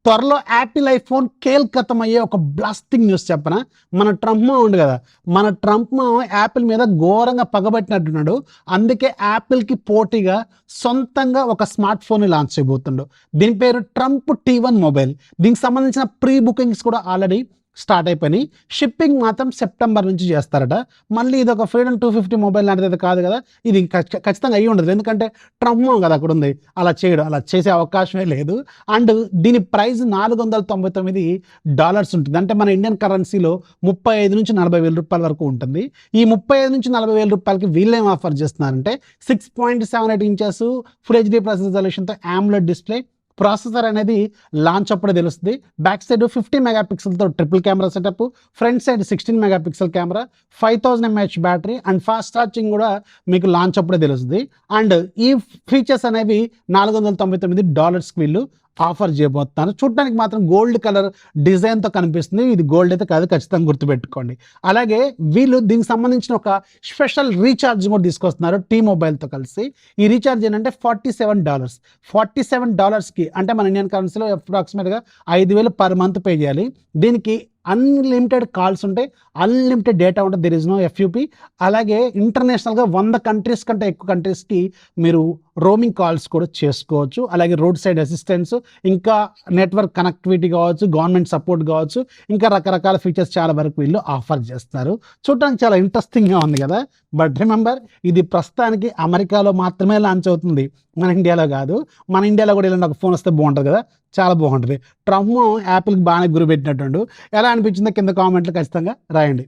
త్వరలో Apple iPhone కేల్కతం అయ్యే ఒక బ్లాస్టింగ్ న్యూస్ చెప్పనా. మన ట్రంప్ మామ ఉంది కదా, మన ట్రంప్ మామ యాపిల్ మీద ఘోరంగా పగబట్టినట్టున్నాడు. అందుకే యాపిల్కి పోటీగా సొంతంగా ఒక స్మార్ట్ ఫోన్ లాంచ్ చేయబోతుండు. దీని పేరు ట్రంప్ T1 మొబైల్. దీనికి సంబంధించిన ప్రీ బుకింగ్స్ కూడా ఆల్రెడీ స్టార్ట్ అయిపోయినాయి. షిప్పింగ్ మాత్రం సెప్టెంబర్ నుంచి చేస్తారట. మళ్ళీ ఇది ఒక ఫ్రీడమ్ 250 మొబైల్ లాంటిది అయితే కాదు కదా, ఇది ఖచ్చితంగా అయ్యి ఉండదు. ఎందుకంటే ట్రంప్ కదా అక్కడ ఉంది, అలా చేయడం, అలా చేసే అవకాశమే లేదు. అండ్ దీని ప్రైస్ $499 ఉంటుంది. అంటే మన ఇండియన్ కరెన్సీలో 35 నుంచి 40 వేల రూపాయల వరకు ఉంటుంది. ఈ 35 నుంచి 40 వేల రూపాయలకి వీళ్ళేం ఆఫర్ చేస్తున్నారంటే 6.78 ఇంచెస్ ఫుల్ హెచ్డీ రిజల్యూషన్తో AMOLED డిస్ప్లే, ప్రాసెసర్ అనేది లాంచ్ అప్పుడే తెలుస్తుంది. బ్యాక్ సైడ్ 50 మెగాపిక్సెల్తో triple camera setup, front side 16 megapixel camera, 5000 mAh battery and fast charging కూడా మీకు లాంచ్ అప్పుడే తెలుస్తుంది. అండ్ ఈ ఫీచర్స్ అనేవి $499కి వీళ్ళు ఆఫర్ చేయబోతున్నారు. చూడటానికి మాత్రం గోల్డ్ కలర్ డిజైన్తో కనిపిస్తుంది. ఇది గోల్డ్ అయితే కాదు, ఖచ్చితంగా గుర్తుపెట్టుకోండి. అలాగే వీళ్ళు దీనికి సంబంధించిన ఒక స్పెషల్ రీఛార్జ్ కూడా తీసుకొస్తున్నారు T-Mobileతో కలిసి. ఈ రీఛార్జ్ ఏంటంటే $47కి అంటే మన ఇండియన్ కరెన్సీలో అప్రాక్సిమేట్గా 5,000 పర్ మంత్ పే చేయాలి. దీనికి అన్లిమిటెడ్ కాల్స్ ఉంటాయి, అన్లిమిటెడ్ డేటా ఉంటుంది, దెర్ ఇస్ నో FUP. అలాగే ఇంటర్నేషనల్గా 100 కంట్రీస్ కంటే ఎక్కువ కంట్రీస్కి మీరు రోమింగ్ కాల్స్ కూడా చేసుకోవచ్చు. అలాగే రోడ్ సైడ్ అసిస్టెన్స్, ఇంకా నెట్వర్క్ కనెక్టివిటీ కావచ్చు, గవర్నమెంట్ సపోర్ట్ కావచ్చు, ఇంకా రకరకాల ఫీచర్స్ చాలా వరకు వీళ్ళు ఆఫర్ చేస్తారు. చూడడానికి చాలా ఇంట్రెస్టింగ్గా ఉంది కదా. బట్ రిమెంబర్, ఇది ప్రస్తుతానికి అమెరికాలో మాత్రమే లాంచ్ అవుతుంది, మన ఇండియాలో కాదు. మన ఇండియాలో కూడా ఇలాంటి ఒక ఫోన్ వస్తే బాగుంటుంది కదా, చాలా బాగుంటుంది. ట్రంప్ యాపిల్కి బాగానే గురి పెట్టినట్టు. ఎలా అనిపించిందో కింద కామెంట్లు ఖచ్చితంగా రాయండి.